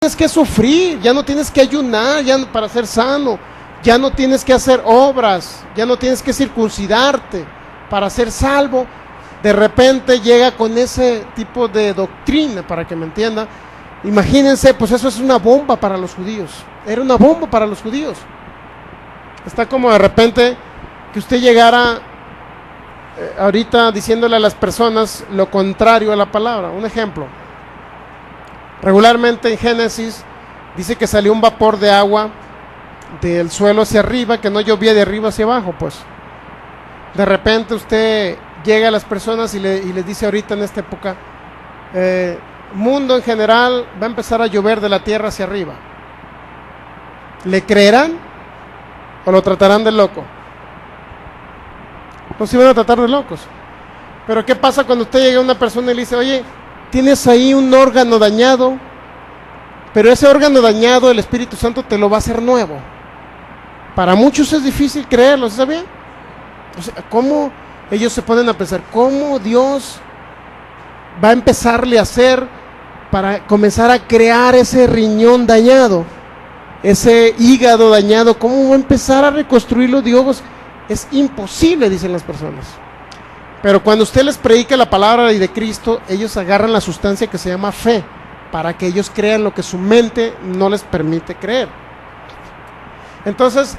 tienes que sufrir, ya no tienes que ayunar para ser sano, ya no tienes que hacer obras, ya no tienes que circuncidarte para ser salvo. De repente llega con ese tipo de doctrina, para que me entienda. Imagínense, pues eso es una bomba para los judíos. Era una bomba para los judíos. Está como de repente que usted llegara ahorita diciéndole a las personas lo contrario a la palabra. Un ejemplo. Regularmente en Génesis dice que salió un vapor de agua del suelo hacia arriba, que no llovía de arriba hacia abajo, pues. De repente usted llega a las personas y les dice ahorita en esta época, mundo en general va a empezar a llover de la tierra hacia arriba. ¿Le creerán o lo tratarán de loco? Pues sí van a tratar de locos. Pero ¿qué pasa cuando usted llega a una persona y le dice, oye, tienes ahí un órgano dañado, pero ese órgano dañado el Espíritu Santo te lo va a hacer nuevo? Para muchos es difícil creerlo, ¿está bien? O sea, ¿cómo ellos se ponen a pensar? ¿Cómo Dios va a empezarle a hacer para comenzar a crear ese riñón dañado, ese hígado dañado? ¿Cómo va a empezar a reconstruirlo Dios? Es imposible, dicen las personas. Pero cuando usted les predica la palabra de Cristo, ellos agarran la sustancia que se llama fe, para que ellos crean lo que su mente no les permite creer. Entonces,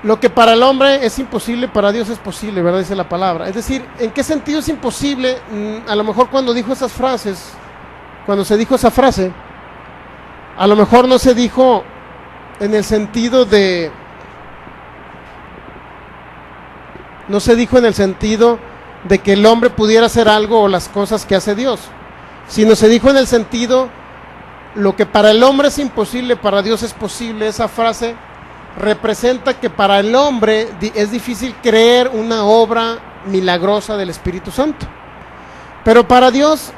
lo que para el hombre es imposible, para Dios es posible, ¿verdad? Dice la palabra. Es decir, ¿en qué sentido es imposible? A lo mejor cuando dijo esas frases, cuando se dijo esa frase, a lo mejor no se dijo en el sentido de... No se dijo en el sentido de que el hombre pudiera hacer algo o las cosas que hace Dios, sino se dijo en el sentido, lo que para el hombre es imposible, para Dios es posible. Esa frase representa que para el hombre es difícil creer una obra milagrosa del Espíritu Santo, pero para Dios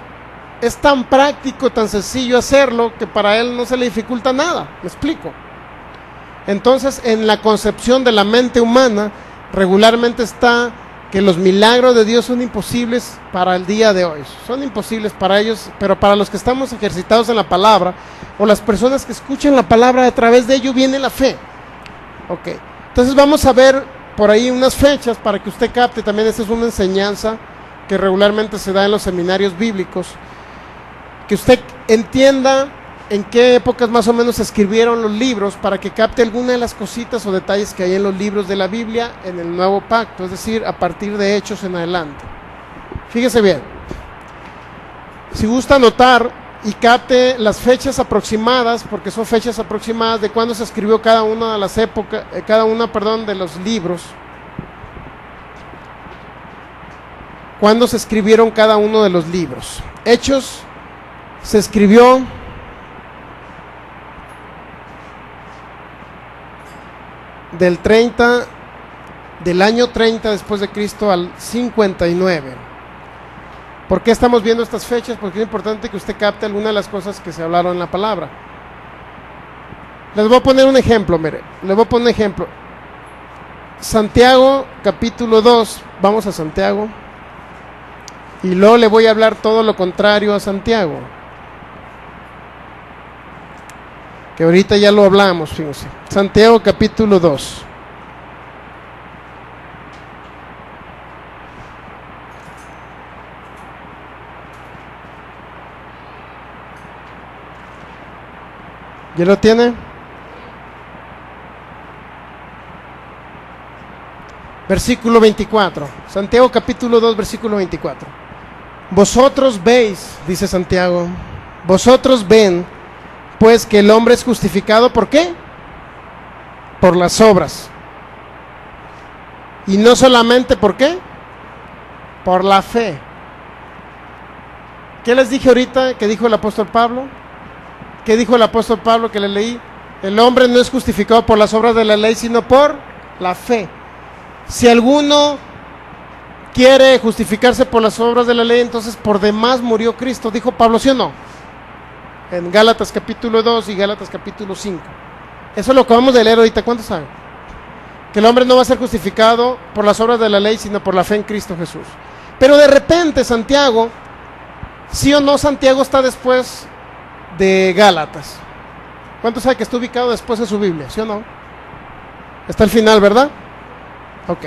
es tan práctico, tan sencillo hacerlo, que para Él no se le dificulta nada. ¿Me explico? Entonces, en la concepción de la mente humana regularmente está que los milagros de Dios son imposibles para el día de hoy, son imposibles para ellos, pero para los que estamos ejercitados en la palabra, o las personas que escuchan la palabra, a través de ello viene la fe. Ok, entonces vamos a ver por ahí unas fechas para que usted capte. También esta es una enseñanza que regularmente se da en los seminarios bíblicos, que usted entienda en qué épocas más o menos se escribieron los libros, para que capte alguna de las cositas o detalles que hay en los libros de la Biblia en el Nuevo Pacto, es decir, a partir de Hechos en adelante. Fíjese bien, si gusta anotar y capte las fechas aproximadas, porque son fechas aproximadas de cuándo se escribió cada una de las épocas, de los libros, cuándo se escribieron cada uno de los libros. Hechos se escribió del año 30 después de Cristo al 59. ¿Por qué estamos viendo estas fechas? Porque es importante que usted capte algunas de las cosas que se hablaron en la palabra. Les voy a poner un ejemplo, mire, Santiago capítulo 2, vamos a Santiago, y luego le voy a hablar todo lo contrario a Santiago, que ahorita ya lo hablamos, fíjense. Santiago capítulo 2. ¿Ya lo tiene? Versículo 24. Santiago capítulo 2, versículo 24. Vosotros veis, dice Santiago, vosotros ven, pues, que el hombre es justificado, ¿por qué? Por las obras. Y no solamente, ¿por qué? Por la fe. ¿Qué les dije ahorita que dijo el apóstol Pablo? ¿Qué dijo el apóstol Pablo que le leí? El hombre no es justificado por las obras de la ley, sino por la fe. Si alguno quiere justificarse por las obras de la ley, entonces por demás murió Cristo, dijo Pablo, ¿sí o no? En Gálatas capítulo 2 y Gálatas capítulo 5. Eso es lo que vamos a leer ahorita. ¿Cuántos saben? Que el hombre no va a ser justificado por las obras de la ley, sino por la fe en Cristo Jesús. Pero de repente Santiago, ¿sí o no? Santiago está después de Gálatas. ¿Cuántos sabe que está ubicado después de su Biblia? ¿Sí o no? Está al final, ¿verdad? Ok.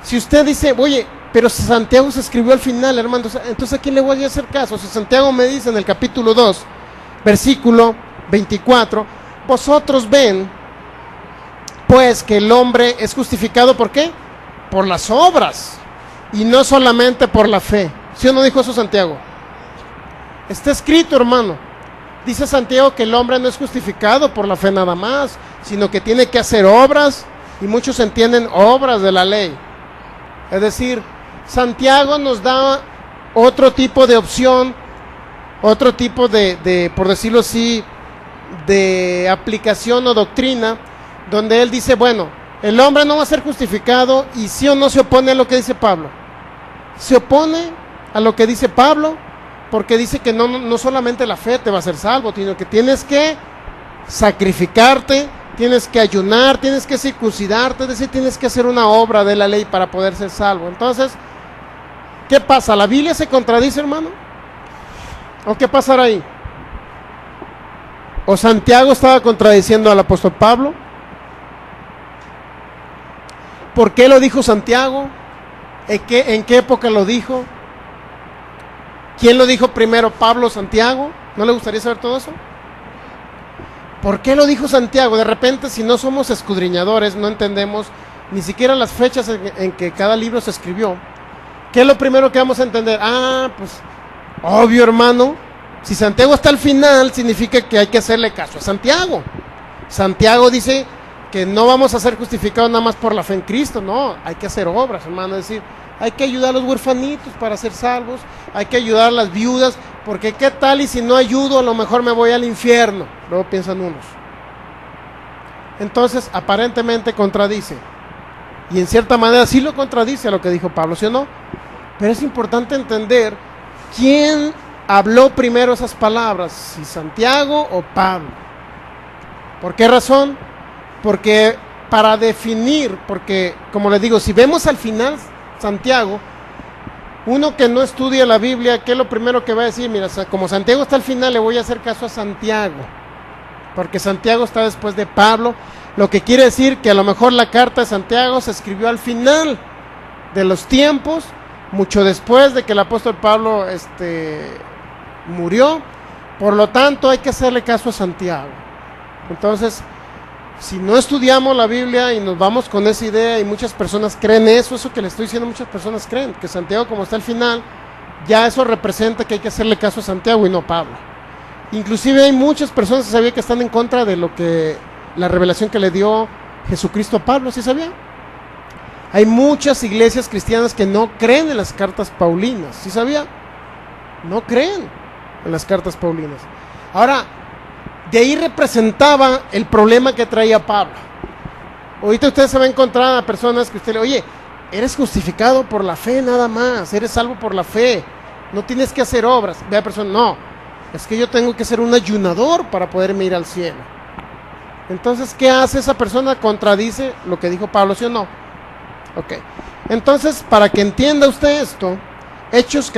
Si usted dice, oye, pero Santiago se escribió al final, hermano, entonces ¿a quién le voy a hacer caso? Si Santiago me dice en el capítulo 2, versículo 24, vosotros ven, pues, que el hombre es justificado, ¿por qué? Por las obras, y no solamente por la fe. ¿Sí o no dijo eso Santiago? Está escrito, hermano. Dice Santiago que el hombre no es justificado por la fe nada más, sino que tiene que hacer obras, y muchos entienden obras de la ley. Es decir, Santiago nos da otro tipo de opción, otro tipo de, por decirlo así, de aplicación o doctrina, donde él dice, bueno, el hombre no va a ser justificado, y sí o no se opone a lo que dice Pablo. Se opone a lo que dice Pablo, porque dice que no solamente la fe te va a hacer salvo, sino que tienes que sacrificarte, tienes que ayunar, tienes que circuncidarte, es decir, tienes que hacer una obra de la ley para poder ser salvo. Entonces, ¿qué pasa? ¿La Biblia se contradice, hermano? ¿O qué pasará ahí? ¿O Santiago estaba contradiciendo al apóstol Pablo? ¿Por qué lo dijo Santiago? ¿En qué época lo dijo? ¿Quién lo dijo primero, Pablo o Santiago? ¿No le gustaría saber todo eso? ¿Por qué lo dijo Santiago? De repente, si no somos escudriñadores, no entendemos ni siquiera las fechas en que cada libro se escribió. ¿Qué es lo primero que vamos a entender? Pues, obvio, hermano. Si Santiago está al final, significa que hay que hacerle caso a Santiago. Santiago dice que no vamos a ser justificados nada más por la fe en Cristo, no, hay que hacer obras, hermano. Es decir, hay que ayudar a los huerfanitos para ser salvos, hay que ayudar a las viudas, porque qué tal y si no ayudo, a lo mejor me voy al infierno. Luego piensan unos. Entonces, aparentemente contradice, y en cierta manera sí lo contradice a lo que dijo Pablo, ¿sí o no? Pero es importante entender quién habló primero esas palabras, si Santiago o Pablo. ¿Por qué razón? Porque para definir, porque como les digo, si vemos al final Santiago, uno que no estudia la Biblia, ¿qué es lo primero que va a decir? Mira, como Santiago está al final, le voy a hacer caso a Santiago, porque Santiago está después de Pablo, lo que quiere decir que a lo mejor la carta de Santiago se escribió al final de los tiempos, mucho después de que el apóstol Pablo murió, por lo tanto hay que hacerle caso a Santiago. Entonces, si no estudiamos la Biblia y nos vamos con esa idea, y muchas personas creen eso que le estoy diciendo, muchas personas creen que Santiago, como está al final, ya eso representa que hay que hacerle caso a Santiago y no a Pablo. Inclusive hay muchas personas que sabían que están en contra de lo que la revelación que le dio Jesucristo a Pablo, ¿sí sabía? Hay muchas iglesias cristianas que no creen en las cartas paulinas, ¿sí sabía? No creen en las cartas paulinas. Ahora, de ahí representaba el problema que traía Pablo. Ahorita usted se va a encontrar a personas que usted le, oye, eres justificado por la fe nada más, eres salvo por la fe, no tienes que hacer obras. Ve a persona, no, es que yo tengo que ser un ayunador para poderme ir al cielo. Entonces, ¿qué hace esa persona? Contradice lo que dijo Pablo, ¿sí o no? Ok, entonces, para que entienda usted esto, Hechos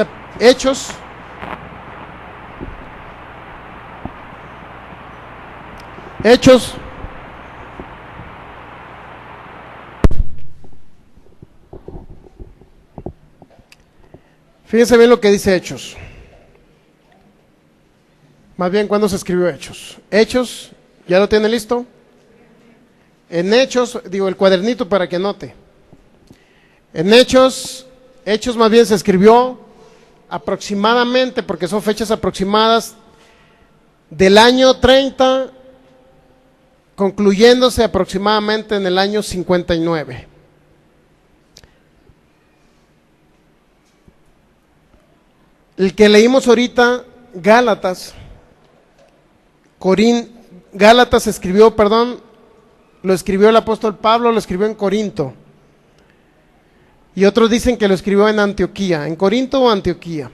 fíjense bien lo que dice Hechos. Más bien, ¿cuándo se escribió Hechos? Hechos, ¿ya lo tiene listo? En Hechos, digo el cuadernito para que anote. En Hechos más bien se escribió aproximadamente, porque son fechas aproximadas, del año 30, concluyéndose aproximadamente en el año 59. El que leímos ahorita, Gálatas lo escribió el apóstol Pablo, lo escribió en Corinto. Y otros dicen que lo escribió en Antioquía, en Corinto o Antioquía.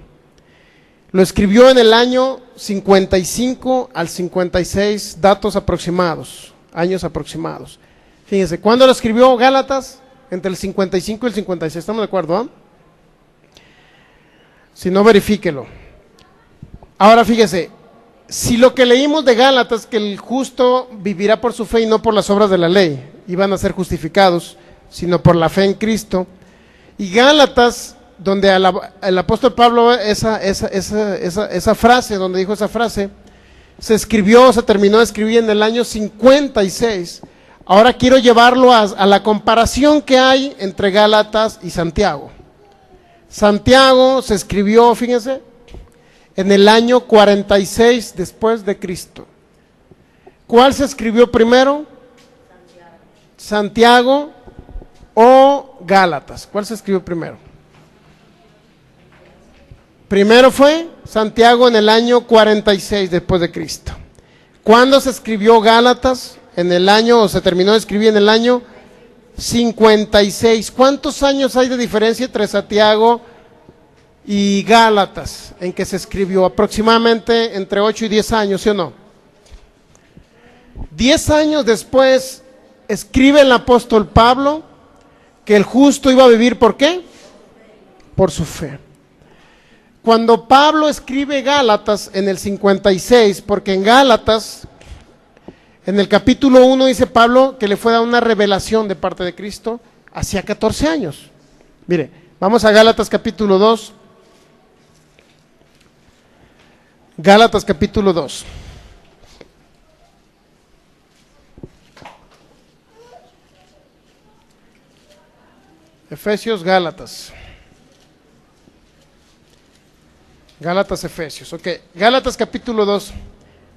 Lo escribió en el año 55 al 56, datos aproximados, años aproximados. Fíjense, ¿cuándo lo escribió Gálatas? Entre el 55 y el 56, ¿estamos de acuerdo? Si no, verifíquelo. Ahora fíjese, si lo que leímos de Gálatas, que el justo vivirá por su fe y no por las obras de la ley, iban a ser justificados, sino por la fe en Cristo, y Gálatas, donde el apóstol Pablo, esa frase, donde dijo esa frase, se terminó de escribir en el año 56. Ahora quiero llevarlo a la comparación que hay entre Gálatas y Santiago. Santiago se escribió, fíjense, en el año 46 después de Cristo. ¿Cuál se escribió primero? Santiago o Gálatas. ¿Cuál se escribió primero? Primero fue Santiago en el año 46 después de Cristo. ¿Cuándo se escribió Gálatas? Se terminó de escribir en el año 56. ¿Cuántos años hay de diferencia entre Santiago y Gálatas en que se escribió? Aproximadamente entre 8 y 10 años, ¿sí o no? 10 años después escribe el apóstol Pablo que el justo iba a vivir, ¿por qué? Por su fe. Cuando Pablo escribe Gálatas en el 56, porque en Gálatas, en el capítulo 1 dice Pablo que le fue dada una revelación de parte de Cristo hacía 14 años. Mire, vamos a Gálatas capítulo 2. Gálatas capítulo 2. Efesios, Gálatas. Gálatas, Efesios, ok. Gálatas capítulo 2,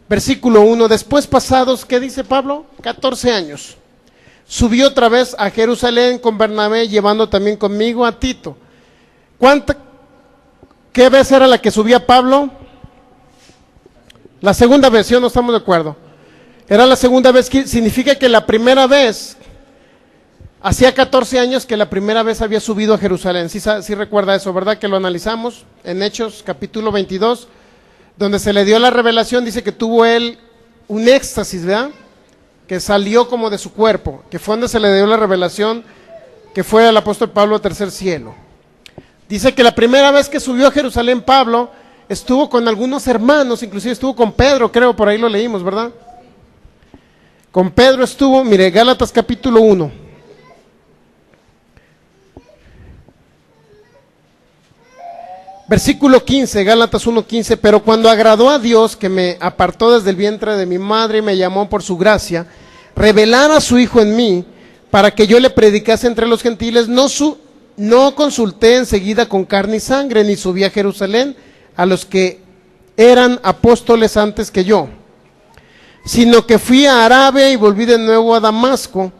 versículo 1. Después pasados, ¿qué dice Pablo? 14 años. Subí otra vez a Jerusalén con Bernabé, llevando también conmigo a Tito. ¿Qué vez era la que subía Pablo? La segunda vez, ¿sí o no estamos de acuerdo? Era la segunda vez, que significa que la primera vez, hacía 14 años que la primera vez había subido a Jerusalén. Sí recuerda eso, ¿verdad? Que lo analizamos en Hechos capítulo 22, donde se le dio la revelación. Dice que tuvo él un éxtasis, ¿verdad? Que salió como de su cuerpo, que fue donde se le dio la revelación, que fue al apóstol Pablo al tercer cielo. Dice que la primera vez que subió a Jerusalén Pablo, estuvo con algunos hermanos, inclusive estuvo con Pedro, creo, por ahí lo leímos, ¿verdad? Con Pedro estuvo, mire, Gálatas capítulo 1. Versículo 15, Gálatas 1:15, pero cuando agradó a Dios, que me apartó desde el vientre de mi madre y me llamó por su gracia, revelar a su Hijo en mí, para que yo le predicase entre los gentiles, no consulté enseguida con carne y sangre, ni subí a Jerusalén a los que eran apóstoles antes que yo, sino que fui a Arabia y volví de nuevo a Damasco.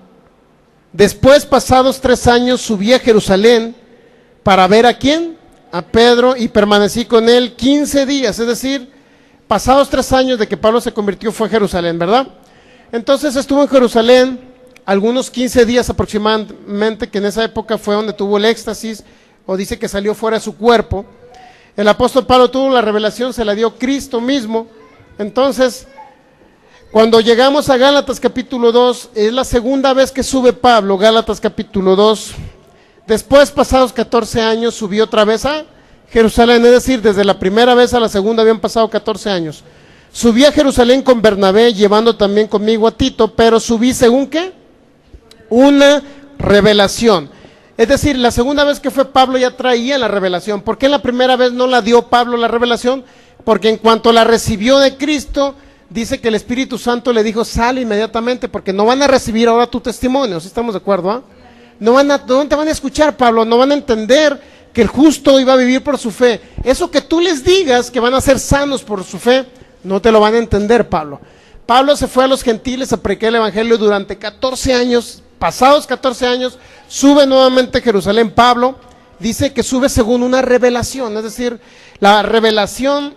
Después, pasados 3 años, subí a Jerusalén para ver a quién, a Pedro, y permanecí con él 15 días, es decir, pasados 3 años de que Pablo se convirtió, fue a Jerusalén, ¿verdad? Entonces estuvo en Jerusalén algunos 15 días aproximadamente, que en esa época fue donde tuvo el éxtasis, o dice que salió fuera de su cuerpo. El apóstol Pablo tuvo la revelación, se la dio Cristo mismo. Entonces, cuando llegamos a Gálatas capítulo 2, es la segunda vez que sube Pablo, Gálatas capítulo 2. Después, pasados 14 años, subió otra vez a Jerusalén, es decir, desde la primera vez a la segunda habían pasado 14 años. Subí a Jerusalén con Bernabé, llevando también conmigo a Tito, pero subí según ¿qué? Una revelación. Es decir, la segunda vez que fue Pablo ya traía la revelación. ¿Por qué la primera vez no la dio Pablo la revelación? Porque en cuanto la recibió de Cristo, dice que el Espíritu Santo le dijo, sale inmediatamente, porque no van a recibir ahora tu testimonio. ¿Sí estamos de acuerdo? ¿Ah? No te van a escuchar, Pablo, no van a entender que el justo iba a vivir por su fe. Eso que tú les digas que van a ser sanos por su fe, no te lo van a entender, Pablo. Pablo se fue a los gentiles a predicar el evangelio durante 14 años, pasados 14 años, sube nuevamente a Jerusalén. Pablo dice que sube según una revelación, es decir, la revelación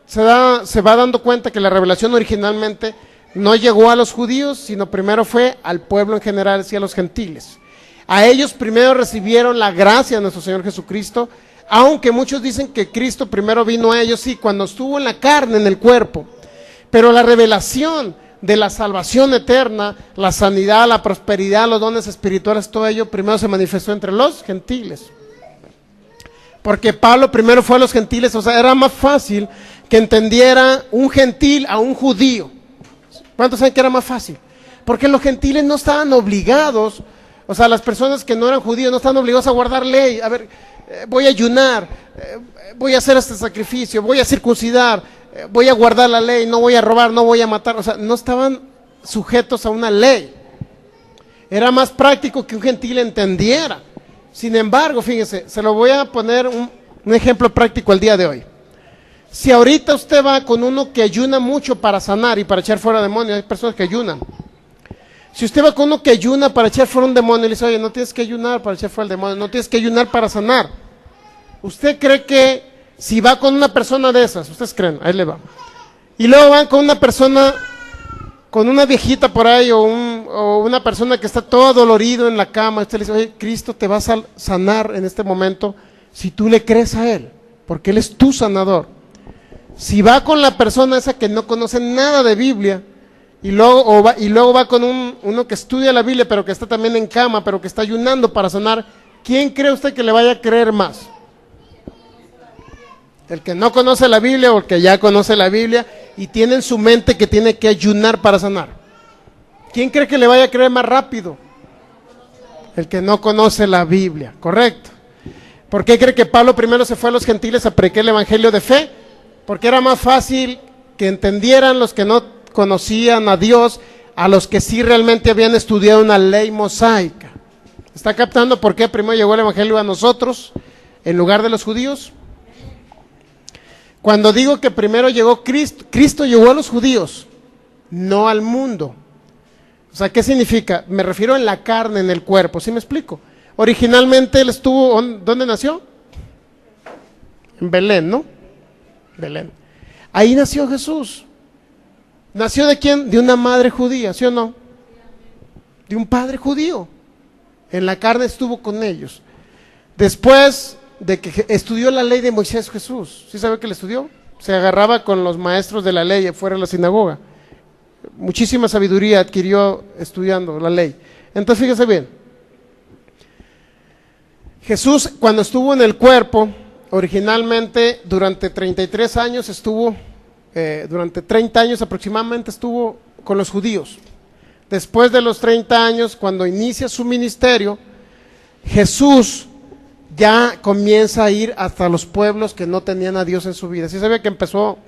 se va dando cuenta que la revelación originalmente no llegó a los judíos, sino primero fue al pueblo en general, y a los gentiles. A ellos primero recibieron la gracia de nuestro Señor Jesucristo, aunque muchos dicen que Cristo primero vino a ellos, sí, cuando estuvo en la carne, en el cuerpo. Pero la revelación de la salvación eterna, la sanidad, la prosperidad, los dones espirituales, todo ello primero se manifestó entre los gentiles. Porque Pablo primero fue a los gentiles, o sea, era más fácil que entendiera un gentil a un judío? ¿Cuántos saben que era más fácil? Porque los gentiles no estaban obligados, o sea, las personas que no eran judíos no estaban obligados a guardar ley. A ver, voy a ayunar, voy a hacer este sacrificio, voy a circuncidar, voy a guardar la ley, no voy a robar, no voy a matar. O sea, no estaban sujetos a una ley. Era más práctico que un gentil entendiera. Sin embargo, fíjense, se lo voy a poner un ejemplo práctico el día de hoy. Si ahorita usted va con uno que ayuna mucho para sanar y para echar fuera demonios, hay personas que ayunan. Si usted va con uno que ayuna para echar fuera un demonio y le dice, oye, no tienes que ayunar para echar fuera el demonio, no tienes que ayunar para sanar. ¿Usted cree que si va con una persona de esas, ustedes creen, ahí le va, y luego van con una persona, con una viejita por ahí o una persona que está todo dolorido en la cama, usted le dice, oye, Cristo te va a sanar en este momento si tú le crees a Él, porque Él es tu sanador? Si va con la persona esa que no conoce nada de Biblia, y luego va con uno que estudia la Biblia, pero que está también en cama, pero que está ayunando para sanar, ¿quién cree usted que le vaya a creer más? El que no conoce la Biblia o el que ya conoce la Biblia y tiene en su mente que tiene que ayunar para sanar. ¿Quién cree que le vaya a creer más rápido? El que no conoce la Biblia, correcto. ¿Por qué cree que Pablo primero se fue a los gentiles a predicar el evangelio de fe? Porque era más fácil que entendieran los que no conocían a Dios, a los que sí realmente habían estudiado una ley mosaica. ¿Está captando por qué primero llegó el evangelio a nosotros en lugar de los judíos? Cuando digo que primero llegó Cristo, Cristo llegó a los judíos, no al mundo. O sea, ¿qué significa? Me refiero en la carne, en el cuerpo, ¿sí me explico? Originalmente él estuvo, ¿dónde nació? En Belén, ¿no? Belén. Ahí nació Jesús. ¿Nació de quién? De una madre judía, ¿sí o no? De un padre judío. En la carne estuvo con ellos. Después de que estudió la ley de Moisés, Jesús, ¿sí sabe que le estudió? Se agarraba con los maestros de la ley fuera de la sinagoga. Muchísima sabiduría adquirió estudiando la ley. Entonces fíjese bien, Jesús cuando estuvo en el cuerpo, originalmente durante 33 años estuvo, durante 30 años aproximadamente estuvo con los judíos. Después de los 30 años, cuando inicia su ministerio, Jesús ya comienza a ir hasta los pueblos que no tenían a Dios en su vida. ¿Sí sabía que empezó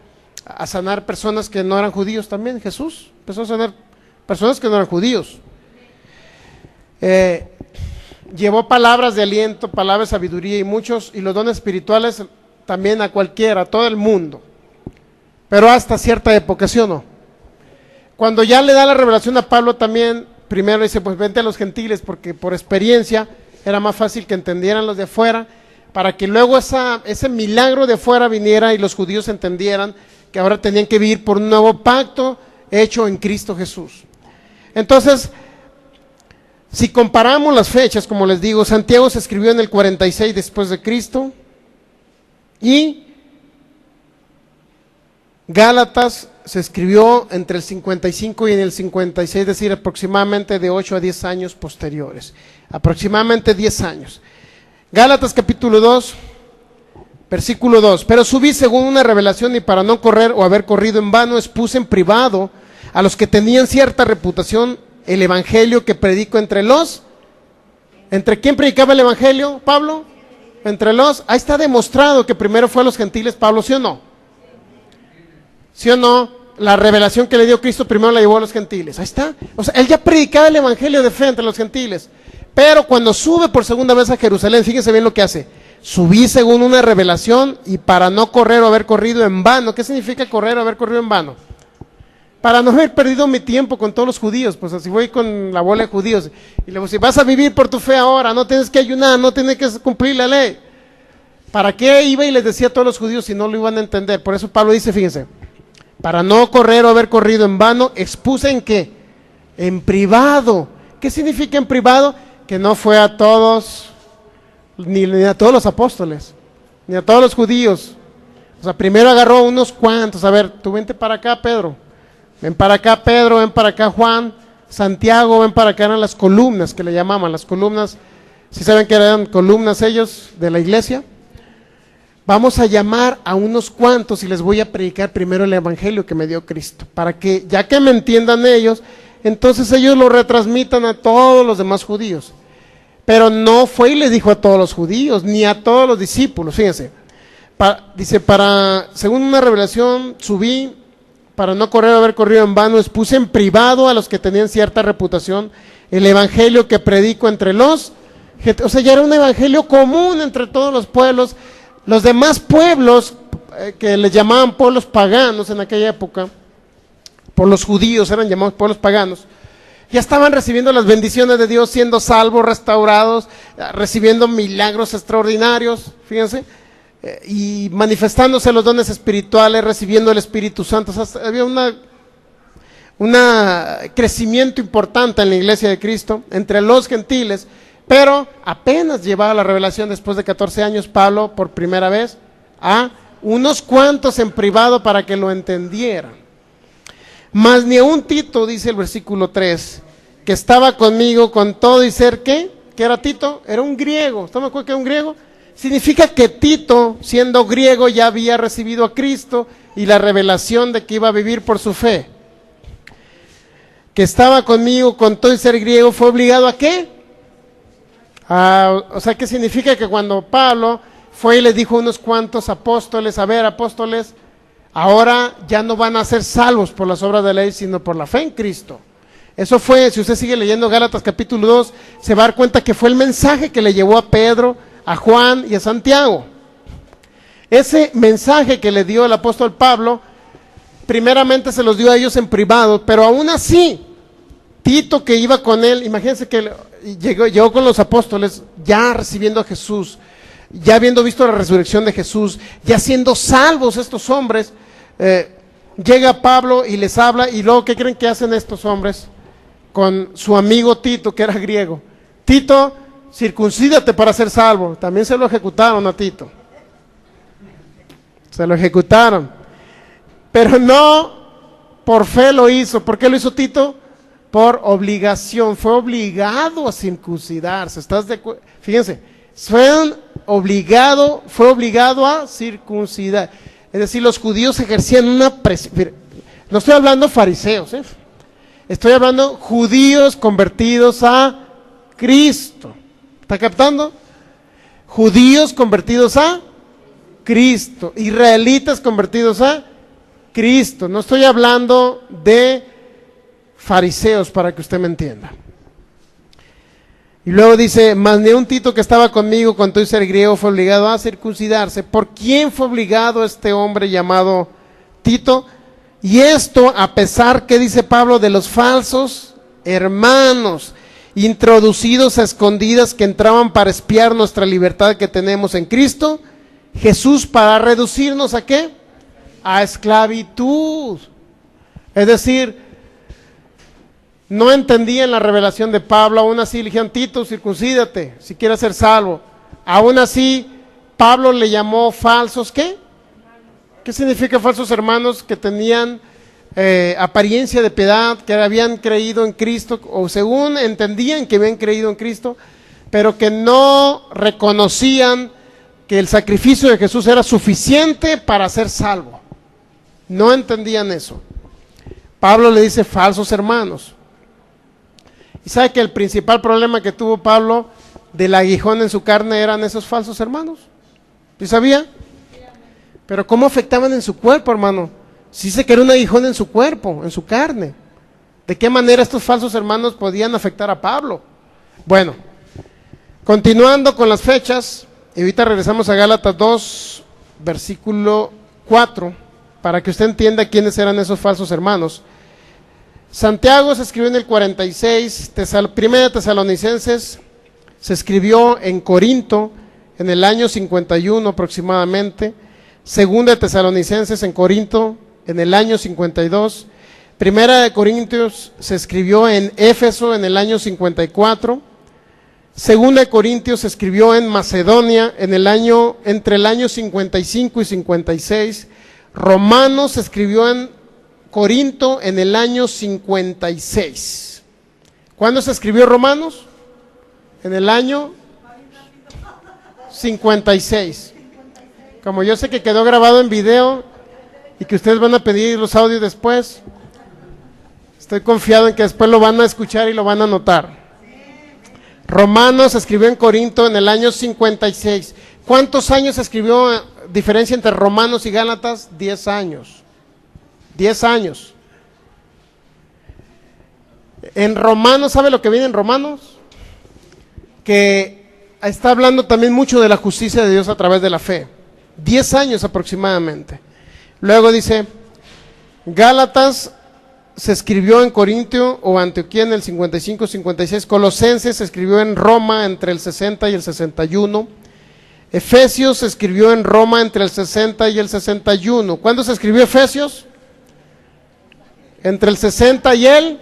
a sanar personas que no eran judíos también? Jesús empezó a sanar personas que no eran judíos. Llevó palabras de aliento, palabras de sabiduría y los dones espirituales también a cualquiera, a todo el mundo. Pero hasta cierta época, ¿sí o no? Cuando ya le da la revelación a Pablo también, primero dice, pues vente a los gentiles, porque por experiencia era más fácil que entendieran los de afuera, para que luego ese milagro de afuera viniera y los judíos entendieran que ahora tenían que vivir por un nuevo pacto hecho en Cristo Jesús. Entonces, si comparamos las fechas, como les digo, Santiago se escribió en el 46 después de Cristo y Gálatas se escribió entre el 55 y en el 56, es decir, aproximadamente de 8 a 10 años posteriores, aproximadamente 10 años. Gálatas capítulo 2, versículo 2, pero subí según una revelación y para no correr o haber corrido en vano, expuse en privado a los que tenían cierta reputación el evangelio que predico ¿entre quién predicaba el evangelio, Pablo? Ahí está demostrado que primero fue a los gentiles Pablo, ¿sí o no? ¿Sí o no? La revelación que le dio Cristo primero la llevó a los gentiles. Ahí está. O sea, él ya predicaba el evangelio de fe entre los gentiles. Pero cuando sube por segunda vez a Jerusalén, fíjense bien lo que hace. Subí según una revelación y para no correr o haber corrido en vano. ¿Qué significa correr o haber corrido en vano? Para no haber perdido mi tiempo con todos los judíos. Pues así voy con la bola de judíos. Y le digo, si vas a vivir por tu fe ahora, no tienes que ayunar, no tienes que cumplir la ley. ¿Para qué iba y les decía a todos los judíos si no lo iban a entender? Por eso Pablo dice, fíjense, para no correr o haber corrido en vano, expuse ¿en qué? En privado. ¿Qué significa en privado? Que no fue a todos, ni a todos los apóstoles, ni a todos los judíos. O sea, primero agarró unos cuantos. A ver, tú vente para acá, Pedro. Ven para acá, Pedro, ven para acá, Juan. Santiago, ven para acá. Eran las columnas que le llamaban, las columnas. ¿Sí saben que eran columnas ellos de la iglesia? vamos a llamar a unos cuantos y les voy a predicar primero el evangelio que me dio Cristo, para que ya que me entiendan ellos, entonces ellos lo retransmitan a todos los demás judíos. Pero no fue y le dijo a todos los judíos, ni a todos los discípulos, fíjense. Dice, según una revelación subí, para no haber corrido en vano, expuse en privado a los que tenían cierta reputación el evangelio que predico entre los, o sea, ya era un evangelio común entre todos los pueblos. Los demás pueblos, que les llamaban pueblos paganos en aquella época, por los judíos eran llamados pueblos paganos, ya estaban recibiendo las bendiciones de Dios, siendo salvos, restaurados, recibiendo milagros extraordinarios, fíjense, y manifestándose los dones espirituales, recibiendo el Espíritu Santo. O sea, había un crecimiento importante en la iglesia de Cristo, entre los gentiles, pero apenas llevaba la revelación después de 14 años, Pablo, por primera vez, a unos cuantos en privado para que lo entendieran. Mas ni a un Tito, dice el versículo 3, que estaba conmigo con todo y ser, ¿qué? ¿Qué era Tito? Era un griego. ¿Están de acuerdo que era un griego? Significa que Tito, siendo griego, ya había recibido a Cristo y la revelación de que iba a vivir por su fe. Que estaba conmigo con todo y ser griego, ¿fue obligado a qué? O sea, ¿qué significa? Que cuando Pablo fue y les dijo a unos cuantos apóstoles, a ver, apóstoles, ahora ya no van a ser salvos por las obras de la ley, sino por la fe en Cristo. Eso fue, si usted sigue leyendo Gálatas capítulo 2, se va a dar cuenta que fue el mensaje que le llevó a Pedro, a Juan y a Santiago. Ese mensaje que le dio el apóstol Pablo, primeramente se los dio a ellos en privado, pero aún así, Tito, que iba con él, imagínense que llegó con los apóstoles, ya recibiendo a Jesús, ya habiendo visto la resurrección de Jesús, ya siendo salvos estos hombres, llega Pablo y les habla, y luego, ¿qué creen que hacen estos hombres con su amigo Tito, que era griego? Tito, circuncídate para ser salvo. También se lo ejecutaron a Tito, se lo ejecutaron, pero no por fe lo hizo. ¿Por qué lo hizo Tito? Por obligación, fue obligado a circuncidarse. Fíjense, fue obligado a circuncidar. Es decir, los judíos ejercían una presión. No estoy hablando fariseos, estoy hablando judíos convertidos a Cristo. ¿Está captando? Judíos convertidos a Cristo, israelitas convertidos a Cristo. No estoy hablando de fariseos, para que usted me entienda. Y luego dice, mas ni un Tito que estaba conmigo con todo y ser griego fue obligado a circuncidarse. ¿Por quién fue obligado este hombre llamado Tito? Y esto a pesar, que dice Pablo, de los falsos hermanos introducidos a escondidas que entraban para espiar nuestra libertad que tenemos en Cristo Jesús, para reducirnos ¿a qué? A esclavitud. Es decir, no entendían la revelación de Pablo, aún así le dijeron, Tito, circuncídate si quieres ser salvo. Aún así, Pablo le llamó falsos, ¿qué? ¿Qué significa falsos hermanos? Que tenían apariencia de piedad, que habían creído en Cristo, o según entendían que habían creído en Cristo, pero que no reconocían que el sacrificio de Jesús era suficiente para ser salvo. No entendían eso. Pablo le dice falsos hermanos. ¿Y sabe que el principal problema que tuvo Pablo del aguijón en su carne eran esos falsos hermanos? ¿Sí sabía? Pero ¿cómo afectaban en su cuerpo, hermano? Sí sé que era un aguijón en su cuerpo, en su carne. ¿De qué manera estos falsos hermanos podían afectar a Pablo? Bueno, continuando con las fechas, y ahorita regresamos a Gálatas 2, versículo 4, para que usted entienda quiénes eran esos falsos hermanos. Santiago se escribió en el 46, Primera de Tesalonicenses se escribió en Corinto en el año 51 aproximadamente, Segunda de Tesalonicenses en Corinto en el año 52, Primera de Corintios se escribió en Éfeso en el año 54, Segunda de Corintios se escribió en Macedonia entre el año 55 y 56, Romanos se escribió en Corinto en el año 56. ¿Cuándo se escribió Romanos? En el año 56. Como yo sé que quedó grabado en video y que ustedes van a pedir los audios después, estoy confiado en que después lo van a escuchar y lo van a anotar. Romanos se escribió en Corinto en el año 56. ¿Cuántos años se escribió diferencia entre Romanos y Gálatas? 10 años. 10 años. En Romanos, ¿sabe lo que viene en Romanos? Que está hablando también mucho de la justicia de Dios a través de la fe. 10 años aproximadamente. Luego dice, Gálatas se escribió en Corintio o Antioquía en el 55-56. Colosenses se escribió en Roma entre el 60 y el 61. Efesios se escribió en Roma entre el 60 y el 61. ¿Cuándo se escribió Efesios? Entre el 60 y el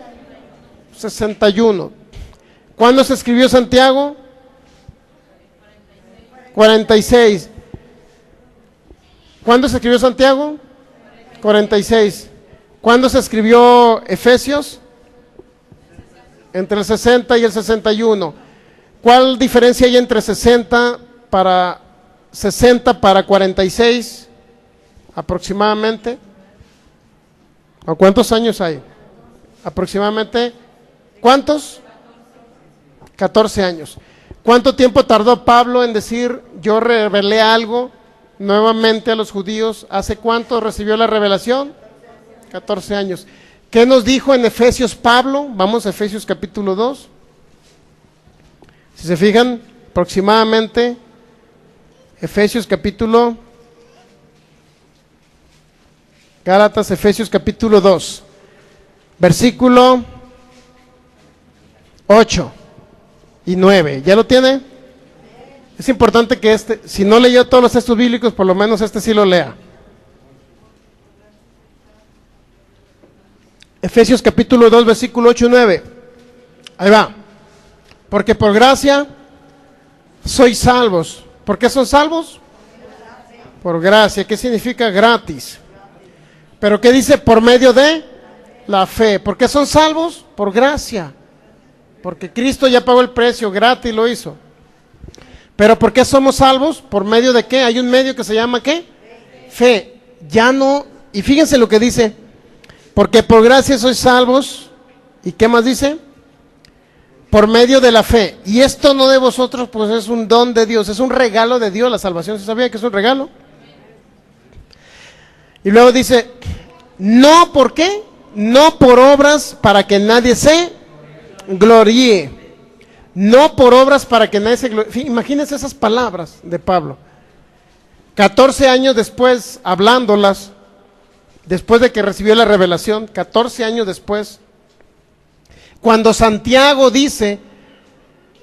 61. ¿Cuándo se escribió Santiago? 46. ¿Cuándo se escribió Santiago? 46. ¿Cuándo se escribió Efesios? Entre el 60 y el 61. ¿Cuál diferencia hay entre 60 para 46 aproximadamente? ¿O cuántos años hay? Aproximadamente, ¿cuántos? 14 años. ¿Cuánto tiempo tardó Pablo en decir, yo revelé algo nuevamente a los judíos? ¿Hace cuánto recibió la revelación? 14 años. ¿Qué nos dijo en Efesios Pablo? Vamos a Efesios capítulo 2. Si se fijan, aproximadamente, Efesios capítulo, Gálatas, Efesios capítulo 2, versículo 8 y 9. ¿Ya lo tiene? Es importante que si no leyó todos los textos bíblicos, por lo menos sí lo lea. Efesios capítulo 2, versículo 8 y 9. Ahí va. Porque por gracia sois salvos. ¿Por qué son salvos? Por gracia. ¿Qué significa gratis? Pero ¿qué dice? Por medio de la fe. ¿Por qué son salvos? Por gracia. Porque Cristo ya pagó el precio, gratis lo hizo. Pero ¿por qué somos salvos? ¿Por medio de qué? Hay un medio que se llama ¿qué? Fe. Ya no, y fíjense lo que dice. Porque por gracia sois salvos. ¿Y qué más dice? Por medio de la fe. Y esto no de vosotros, pues es un don de Dios. Es un regalo de Dios la salvación. ¿Se sabía que es un regalo? Y luego dice, no, ¿por qué? No por obras para que nadie se gloríe. No por obras para que nadie se gloríe. Imagínense esas palabras de Pablo. 14 años después, hablándolas, después de que recibió la revelación, 14 años después, cuando Santiago dice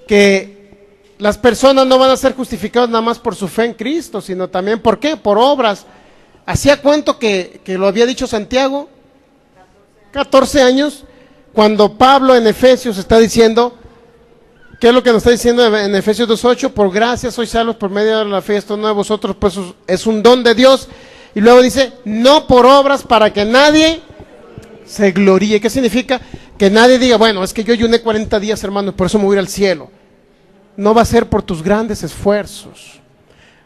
que las personas no van a ser justificadas nada más por su fe en Cristo, sino también, ¿por qué? Por obras. ¿Hacía cuánto que lo había dicho Santiago? 14 años, cuando Pablo en Efesios está diciendo, ¿qué es lo que nos está diciendo en Efesios 2:8? Por gracia sois salvos por medio de la fe, esto no de vosotros, pues es un don de Dios. Y luego dice, no por obras para que nadie se gloríe. ¿Qué significa? Que nadie diga, bueno, es que yo ayuné 40 días, hermano, por eso me voy a ir al cielo. No va a ser por tus grandes esfuerzos.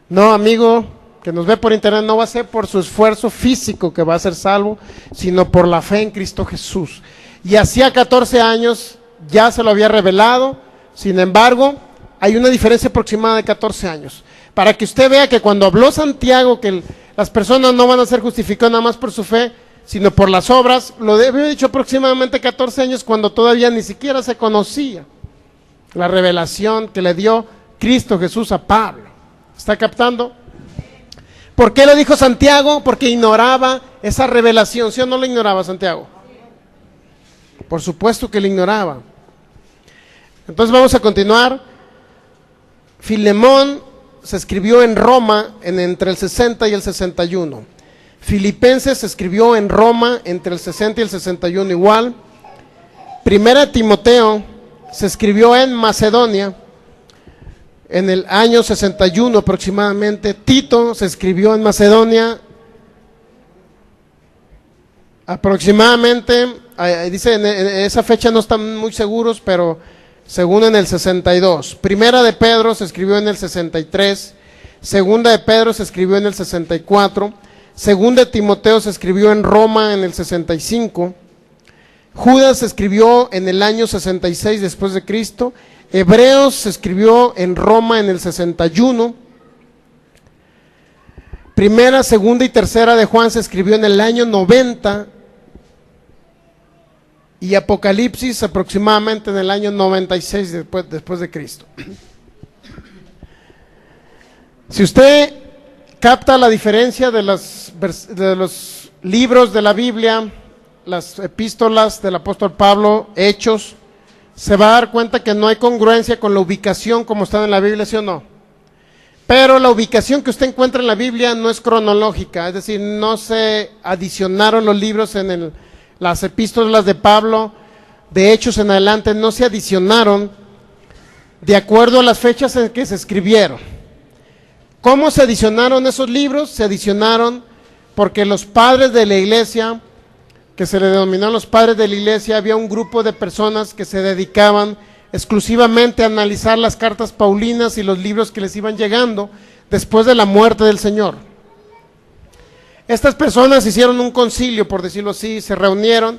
No, amigo, que nos ve por internet, no va a ser por su esfuerzo físico que va a ser salvo, sino por la fe en Cristo Jesús. Y hacía 14 años ya se lo había revelado, sin embargo, hay una diferencia aproximada de 14 años. Para que usted vea que cuando habló Santiago que las personas no van a ser justificadas nada más por su fe, sino por las obras, lo había dicho aproximadamente 14 años cuando todavía ni siquiera se conocía la revelación que le dio Cristo Jesús a Pablo. ¿Está captando? ¿Por qué lo dijo Santiago? Porque ignoraba esa revelación. ¿Sí o no lo ignoraba Santiago? Por supuesto que lo ignoraba. Entonces vamos a continuar. Filemón se escribió en Roma entre el 60 y el 61. Filipenses se escribió en Roma entre el 60 y el 61 igual. Primera Timoteo se escribió en Macedonia en el año 61 aproximadamente. Tito se escribió en Macedonia aproximadamente, dice en esa fecha no están muy seguros, pero según en el 62. Primera de Pedro se escribió en el 63. Segunda de Pedro se escribió en el 64, Segunda de Timoteo se escribió en Roma en el 65, Judas se escribió en el año 66 después de Cristo, Hebreos se escribió en Roma en el 61, Primera, Segunda y Tercera de Juan se escribió en el año 90 y Apocalipsis aproximadamente en el año 96 después de Cristo. Si usted capta la diferencia de los libros de la Biblia, las epístolas del apóstol Pablo, Hechos, se va a dar cuenta que no hay congruencia con la ubicación como están en la Biblia, ¿sí o no? Pero la ubicación que usted encuentra en la Biblia no es cronológica, es decir, no se adicionaron los libros en las epístolas de Pablo, de Hechos en adelante, no se adicionaron de acuerdo a las fechas en que se escribieron. ¿Cómo se adicionaron esos libros? Se adicionaron porque los padres de la iglesia, que se le denominaron los padres de la iglesia, había un grupo de personas que se dedicaban exclusivamente a analizar las cartas paulinas y los libros que les iban llegando después de la muerte del Señor. Estas personas hicieron un concilio, por decirlo así, se reunieron,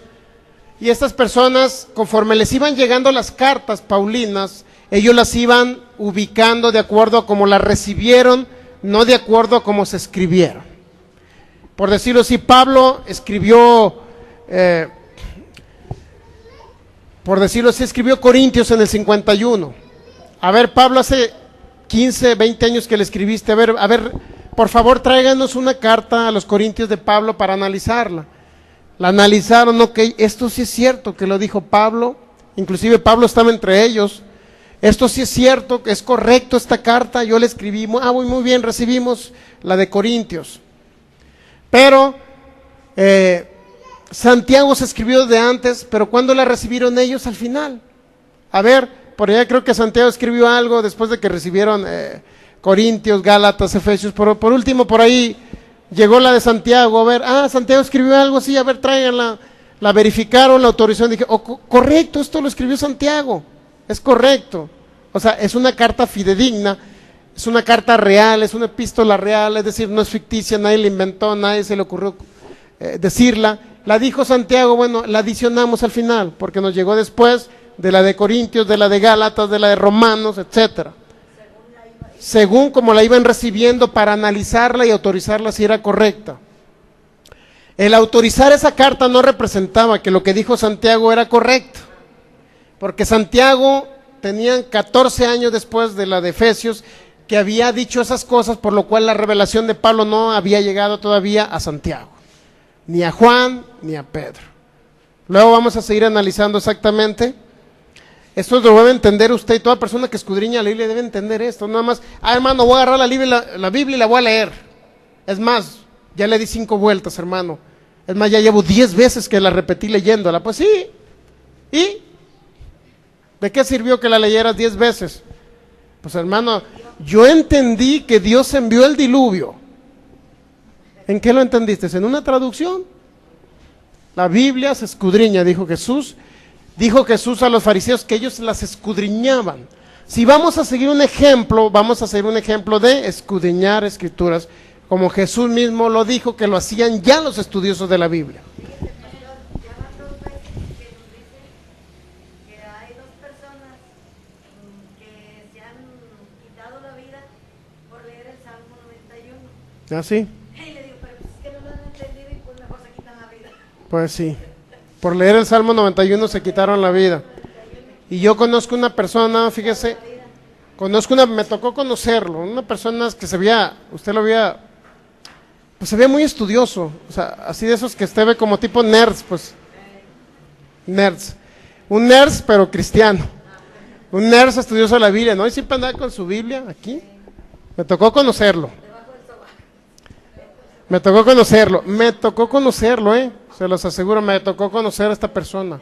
y estas personas, conforme les iban llegando las cartas paulinas, ellos las iban ubicando de acuerdo a cómo las recibieron, no de acuerdo a cómo se escribieron. Por decirlo así, Pablo escribió, escribió Corintios en el 51. A ver, Pablo, hace 15, 20 años que le escribiste, a ver, por favor tráiganos una carta a los Corintios de Pablo para analizarla. La analizaron, ok, esto sí es cierto que lo dijo Pablo, inclusive Pablo estaba entre ellos. Esto sí es cierto, es correcto esta carta, yo la escribí, muy bien, recibimos la de Corintios. Pero Santiago se escribió de antes, pero ¿cuándo la recibieron ellos? Al final. A ver, por allá creo que Santiago escribió algo después de que recibieron Corintios, Gálatas, Efesios, por último por ahí llegó la de Santiago, a ver, Santiago escribió algo, sí, a ver, tráiganla, la verificaron, la autorizaron, dije, correcto, esto lo escribió Santiago. Es correcto, o sea, es una carta fidedigna, es una carta real, es una epístola real, es decir, no es ficticia, nadie la inventó, nadie se le ocurrió decirla, la dijo Santiago, bueno, la adicionamos al final, porque nos llegó después de la de Corintios, de la de Gálatas, de la de Romanos, etcétera. Según como la iban recibiendo para analizarla y autorizarla si era correcta. El autorizar esa carta no representaba que lo que dijo Santiago era correcto. Porque Santiago tenía 14 años después de la de Efesios que había dicho esas cosas, por lo cual la revelación de Pablo no había llegado todavía a Santiago, ni a Juan, ni a Pedro. Luego vamos a seguir analizando exactamente. Esto lo debe entender usted y toda persona que escudriña la Biblia debe entender esto. Nada más, hermano, voy a agarrar la Biblia y la voy a leer. Es más, ya le di 5 vueltas, hermano. Es más, ya llevo 10 veces que la repetí leyéndola. Pues sí, ¿y de qué sirvió que la leyeras 10 veces? Pues hermano, yo entendí que Dios envió el diluvio. ¿En qué lo entendiste? ¿En una traducción? La Biblia se escudriña, dijo Jesús a los fariseos que ellos las escudriñaban. Si vamos a seguir un ejemplo, vamos a hacer un ejemplo de escudriñar escrituras, como Jesús mismo lo dijo, que lo hacían ya los estudiosos de la Biblia. ¿Ah, sí? Y le digo, pero es que no lo han entendido y pues mejor se quitan la vida. Pues sí, por leer el Salmo 91 se quitaron la vida. Y yo conozco una persona, fíjese, me tocó conocerlo, una persona que se veía, usted lo veía, pues se veía muy estudioso, o sea, así de esos que usted ve como tipo nerds, pues, nerds, un nerds pero cristiano, un nerds estudioso de la Biblia, ¿no? Y siempre andaba con su Biblia aquí, me tocó conocerlo, se los aseguro, me tocó conocer a esta persona.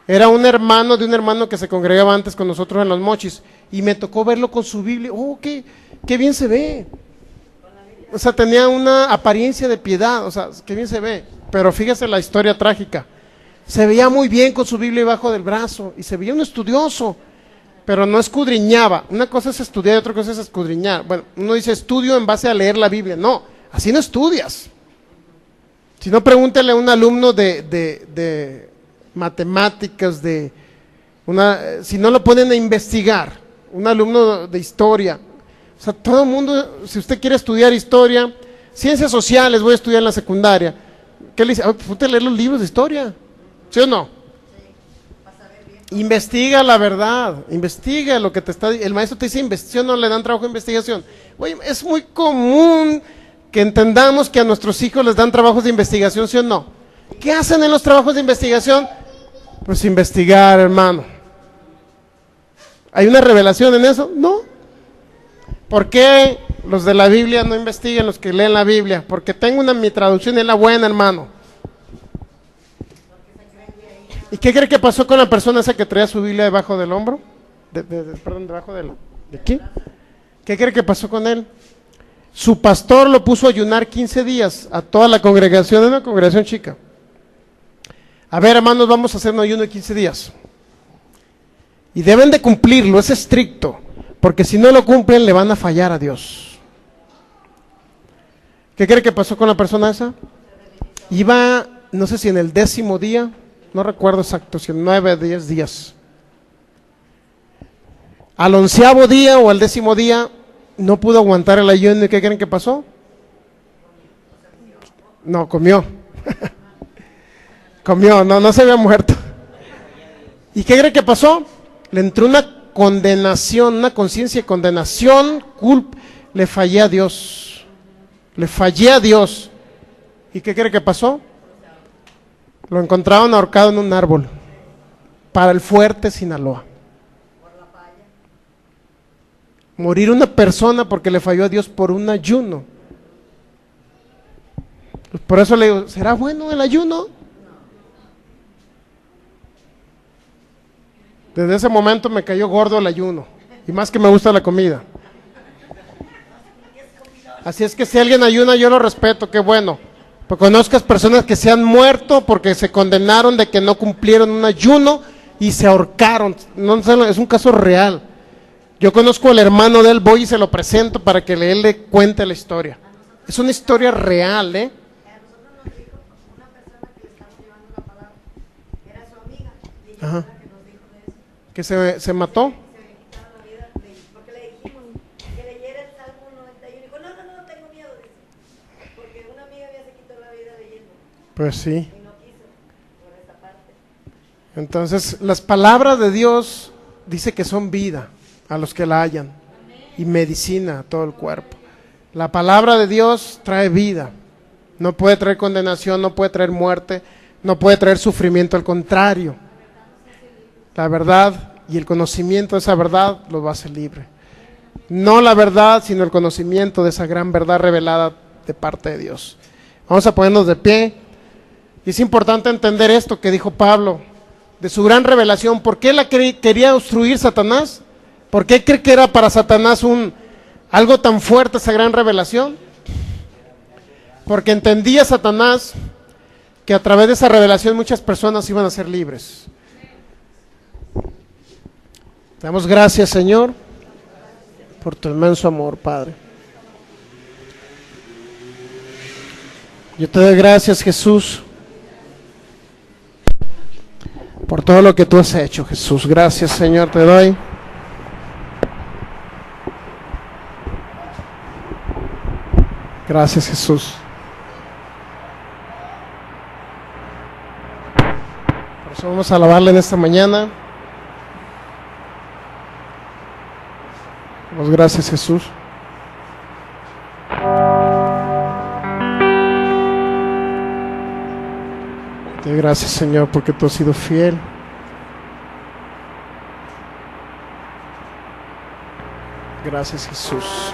Era un hermano de un hermano que se congregaba antes con nosotros en Los Mochis, y me tocó verlo con su Biblia. ¡Oh, qué bien se ve! O sea, tenía una apariencia de piedad, o sea, qué bien se ve. Pero fíjese la historia trágica. Se veía muy bien con su Biblia debajo del brazo, y se veía un estudioso. pero no escudriñaba. Una cosa es estudiar y otra cosa es escudriñar. Bueno, uno dice estudio en base a leer la Biblia. No, así no estudias. Si no, pregúntale a un alumno de matemáticas, si no lo ponen a investigar, un alumno de historia. O sea, todo el mundo, si usted quiere estudiar historia, ciencias sociales, voy a estudiar en la secundaria, ¿qué le dice? Pues ponte a leer los libros de historia, ¿sí o no? Investiga la verdad, investiga lo que te está, el maestro te dice investigación, no le dan trabajo de investigación. Oye, es muy común que entendamos que a nuestros hijos les dan trabajos de investigación, ¿sí o no? ¿Qué hacen en los trabajos de investigación? Pues investigar, hermano. ¿Hay una revelación en eso? No. ¿Por qué los de la Biblia no investigan, los que leen la Biblia? Porque tengo mi traducción es la buena, hermano. ¿Y qué cree que pasó con la persona esa que traía su Biblia debajo del hombro? Perdón, debajo de aquí. ¿Qué cree que pasó con él? Su pastor lo puso a ayunar 15 días a toda la congregación, es una congregación chica. A ver, hermanos, vamos a hacer un ayuno de 15 días. Y deben de cumplirlo, es estricto, porque si no lo cumplen le van a fallar a Dios. ¿Qué cree que pasó con la persona esa? Iba, no sé si en el 10º día, no recuerdo exacto, si en 9 o 10 días. Al 11º día o al 10º día no pudo aguantar el ayuno. ¿Y qué creen que pasó? No, comió. Comió, no se había muerto. ¿Y qué creen que pasó? Le entró una condenación, una conciencia de condenación, culpa. Le fallé a Dios. Le fallé a Dios. ¿Y qué cree que pasó? Lo encontraron ahorcado en un árbol. Para el Fuerte, Sinaloa. Morir una persona porque le falló a Dios por un ayuno. Por eso le digo, ¿será bueno el ayuno? Desde ese momento me cayó gordo el ayuno. Y más que me gusta la comida. Así es que si alguien ayuna, yo lo respeto, qué bueno. Pero conozcas personas que se han muerto porque se condenaron de que no cumplieron un ayuno y se ahorcaron. No, es un caso real. Yo conozco al hermano de él, voy y se lo presento para que él le cuente la historia. Es una historia real, ¿eh? A nosotros nos dijo una persona que le estamos llevando la palabra, era su amiga, y ella Ajá. fue la que nos dijo de eso. Que se mató. Se le quitaron la vida, porque le dijimos que leyera el Salmo 91. Dijo, no, tengo miedo, dice, porque una amiga ya se quitó la vida leyendo, Pues sí. y no quiso, por esa parte. Entonces, las palabras de Dios dice que son vida a los que la hallan y medicina a todo el cuerpo. La palabra de Dios trae vida. No puede traer condenación, no puede traer muerte, no puede traer sufrimiento, al contrario. La verdad y el conocimiento de esa verdad los va a hacer libre. No la verdad, sino el conocimiento de esa gran verdad revelada de parte de Dios. Vamos a ponernos de pie. Y es importante entender esto que dijo Pablo, de su gran revelación. ¿Por qué la quería obstruir Satanás? ¿Por qué cree que era para Satanás algo tan fuerte esa gran revelación? Porque entendía Satanás que a través de esa revelación muchas personas iban a ser libres. Te damos gracias, Señor, por tu inmenso amor, Padre. Yo te doy gracias, Jesús, por todo lo que tú has hecho, Jesús. Gracias, Señor, te doy. Gracias, Jesús. Por eso vamos a alabarle en esta mañana. Damos gracias, Jesús. Te doy gracias, Señor, porque tú has sido fiel. Gracias, Jesús.